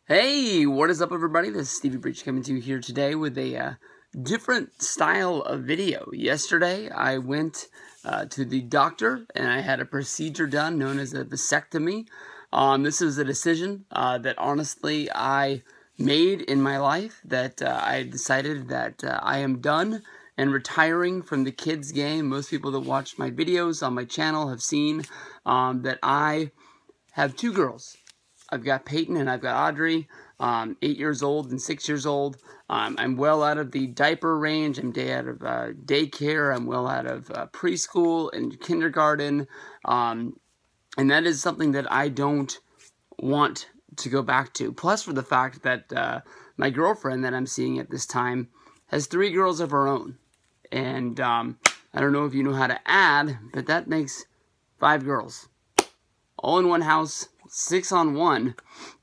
Hey, what is up everybody? This is Stevie Breach coming to you here today with a different style of video. Yesterday I went to the doctor and I had a procedure done known as a vasectomy. This is a decision that honestly I made in my life, that I decided that I am done and retiring from the kids game. Most people that watch my videos on my channel have seen that I have two girls. I've got Peyton and I've got Audrey, 8 years old and 6 years old. I'm well out of the diaper range. I'm out of daycare. I'm well out of preschool and kindergarten. And that is something that I don't want to go back to. Plus for the fact that my girlfriend that I'm seeing at this time has 3 girls of her own. And I don't know if you know how to add, but that makes 5 girls. All in one house. 6 on 1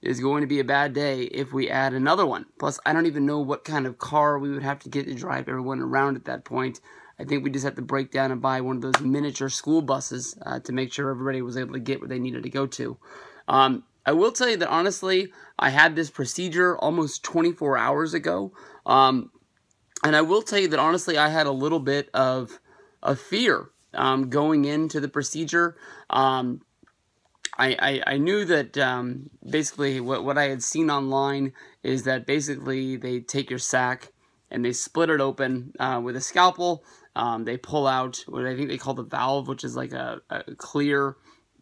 is going to be a bad day if we add another one. Plus, I don't even know what kind of car we would have to get to drive everyone around at that point. I think we just have to break down and buy one of those miniature school buses to make sure everybody was able to get where they needed to go to. I will tell you that honestly, I had this procedure almost 24 hours ago. And I will tell you that honestly, I had a little bit of fear going into the procedure. I knew that basically what I had seen online is that basically they take your sac and they split it open with a scalpel. They pull out what I think they call the valve, which is like a clear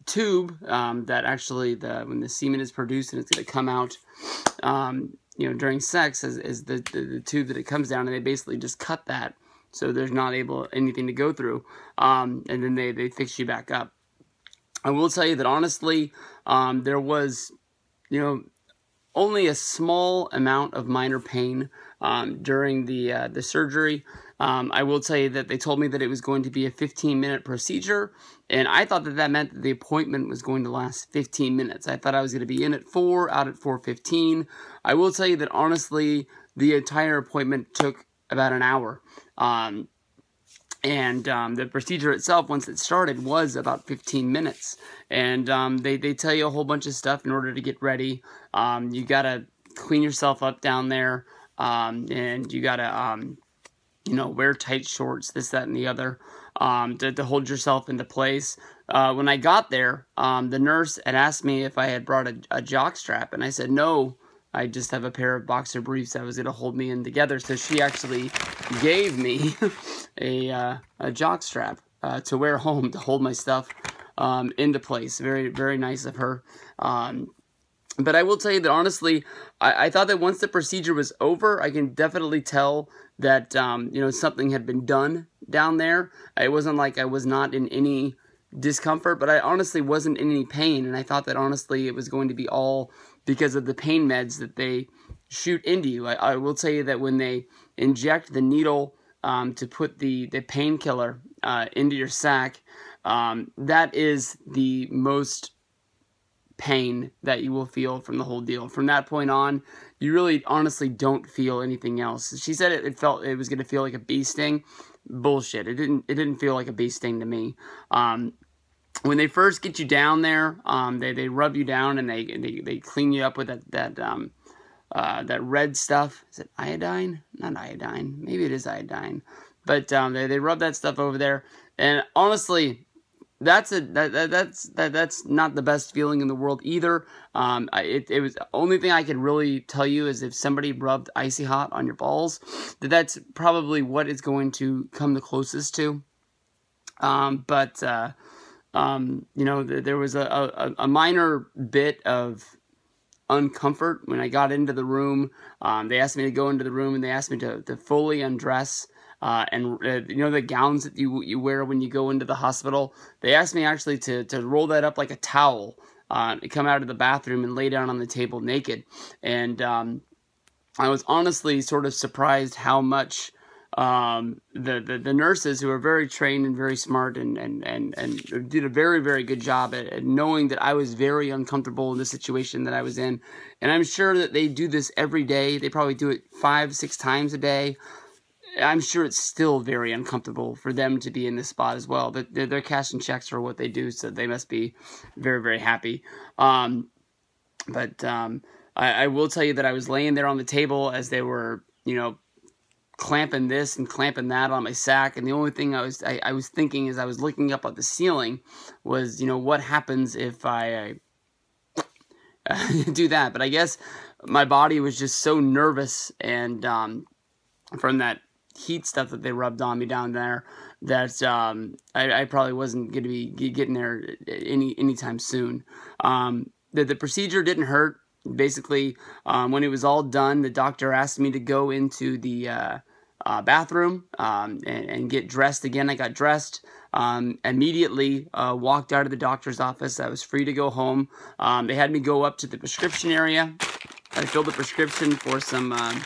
tube that actually when the semen is produced and it's going to come out during sex is the tube that it comes down, and they basically just cut that so there's not anything to go through, and then they fix you back up. I will tell you that honestly, there was, only a small amount of minor pain during the surgery. I will tell you that they told me that it was going to be a 15-minute procedure, and I thought that meant that the appointment was going to last 15 minutes. I thought I was going to be in at 4, out at 4:15. I will tell you that honestly, the entire appointment took about an hour. And the procedure itself, once it started, was about 15 minutes. And they tell you a whole bunch of stuff in order to get ready. You got to clean yourself up down there. And you got to, wear tight shorts, this, that, and the other, to hold yourself into place. When I got there, the nurse had asked me if I had brought a jock strap. And I said, no, I just have a pair of boxer briefs that was going to hold me in together. So she actually gave me a jock strap to wear home to hold my stuff into place. Very, very nice of her. But I will tell you that honestly, I thought that once the procedure was over, I can definitely tell that something had been done down there. It wasn't like I was not in any discomfort, but I honestly wasn't in any pain, and I thought that honestly it was going to be all because of the pain meds that they shoot into you. I will tell you that when they inject the needle to put the painkiller into your sac, that is the most pain that you will feel from the whole deal. From that point on, you really honestly don't feel anything else. She said it was going to feel like a bee sting. Bullshit. It didn't feel like a bee sting to me. When they first get you down there, they rub you down and they clean you up with that red stuff. Is it iodine? Not iodine. Maybe it is iodine. But they rub that stuff over there, and honestly, that's not the best feeling in the world either. It was the only thing I could really tell you is if somebody rubbed icy hot on your balls, that's probably what it's going to come the closest to. There was a minor bit of uncomfort when I got into the room. They asked me to go into the room and they asked me to fully undress. The gowns that you wear when you go into the hospital, they asked me actually to roll that up like a towel, and come out of the bathroom and lay down on the table naked. And I was honestly sort of surprised how much the nurses, who are very trained and very smart and did a very, very good job at knowing that I was very uncomfortable in the situation that I was in. And I'm sure that they do this every day. They probably do it 5-6 times a day. I'm sure it's still very uncomfortable for them to be in this spot as well. But they're cashing checks for what they do, so they must be very, very happy. I will tell you that I was laying there on the table as they were, you know, clamping this and clamping that on my sack, and the only thing I was thinking as I was looking up at the ceiling was, you know, what happens if I do that. But I guess my body was just so nervous, and from that heat stuff that they rubbed on me down there, that I probably wasn't going to be getting there anytime soon. The procedure didn't hurt. Basically, when it was all done, the doctor asked me to go into the bathroom and get dressed again. I got dressed, immediately walked out of the doctor's office. I was free to go home. They had me go up to the prescription area. I filled a prescription for some, I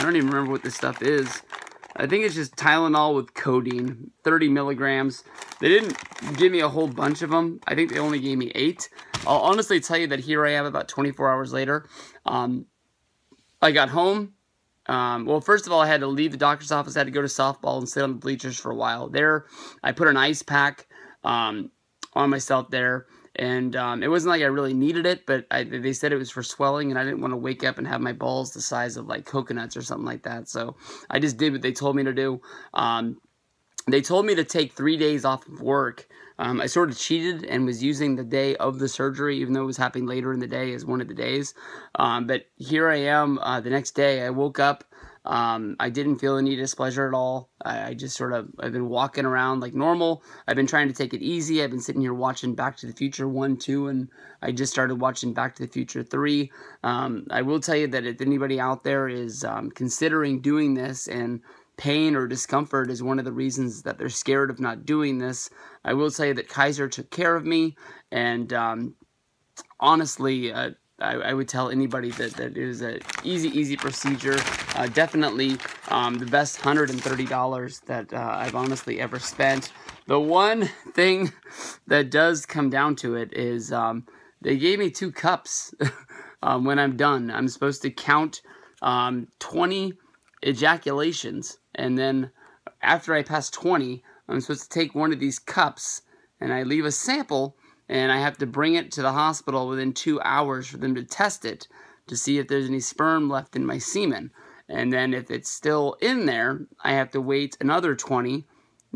don't even remember what this stuff is. I think it's just Tylenol with codeine, 30 milligrams. They didn't give me a whole bunch of them. I think they only gave me 8. I'll honestly tell you that here I am about 24 hours later. I got home. Well, first of all, I had to leave the doctor's office. I had to go to softball and sit on the bleachers for a while. There, I put an ice pack on myself there. And it wasn't like I really needed it, but they said it was for swelling, and I didn't want to wake up and have my balls the size of like coconuts or something like that. So I just did what they told me to do. They told me to take 3 days off of work. I sort of cheated and was using the day of the surgery, even though it was happening later in the day, as one of the days. But here I am the next day. I woke up. I didn't feel any displeasure at all. I just sort of, I've been walking around like normal. I've been trying to take it easy. I've been sitting here watching Back to the Future 1, 2, and I just started watching Back to the Future 3. I will tell you that if anybody out there is considering doing this, and pain or discomfort is one of the reasons that they're scared of not doing this, I will tell you that Kaiser took care of me, and honestly, I would tell anybody that it is an easy procedure. Definitely the best $130 that I've honestly ever spent. The one thing that does come down to it is they gave me 2 cups when I'm done. I'm supposed to count 20 ejaculations, and then after I pass 20, I'm supposed to take one of these cups, and I leave a sample, and I have to bring it to the hospital within 2 hours for them to test it to see if there's any sperm left in my semen. And then if it's still in there, I have to wait another 20,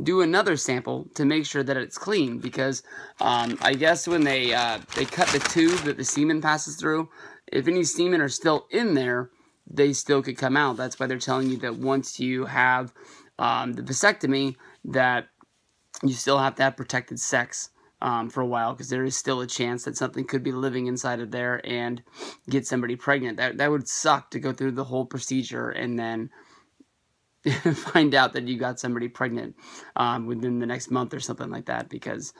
do another sample to make sure that it's clean. Because I guess when they cut the tube that the semen passes through, if any semen are still in there, they still could come out. That's why they're telling you that once you have the vasectomy, that you still have to have protected sex for a while, because there is still a chance that something could be living inside of there and get somebody pregnant. That would suck, to go through the whole procedure and then find out that you got somebody pregnant within the next month or something like that, because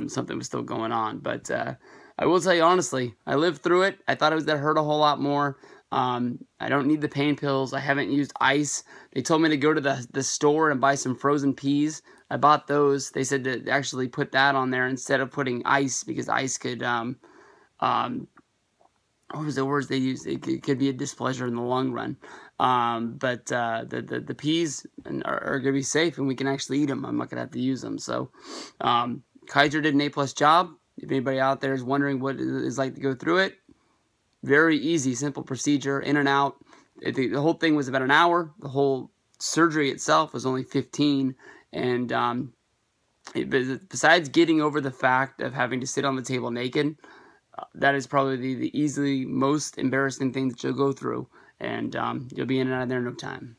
something was still going on. But I will tell you honestly, I lived through it. I thought it was going to hurt a whole lot more. I don't need the pain pills. I haven't used ice. They told me to go to the store and buy some frozen peas. I bought those. They said to actually put that on there instead of putting ice, because ice could, what was the words they used? It could be a displeasure in the long run. But the peas are going to be safe, and we can actually eat them. I'm not going to have to use them. So Kaiser did an A+ job. If anybody out there is wondering what it is like to go through it, very easy, simple procedure, in and out. The whole thing was about an hour. The whole surgery itself was only 15. And besides getting over the fact of having to sit on the table naked, that is probably the easily most embarrassing thing that you'll go through. And you'll be in and out of there in no time.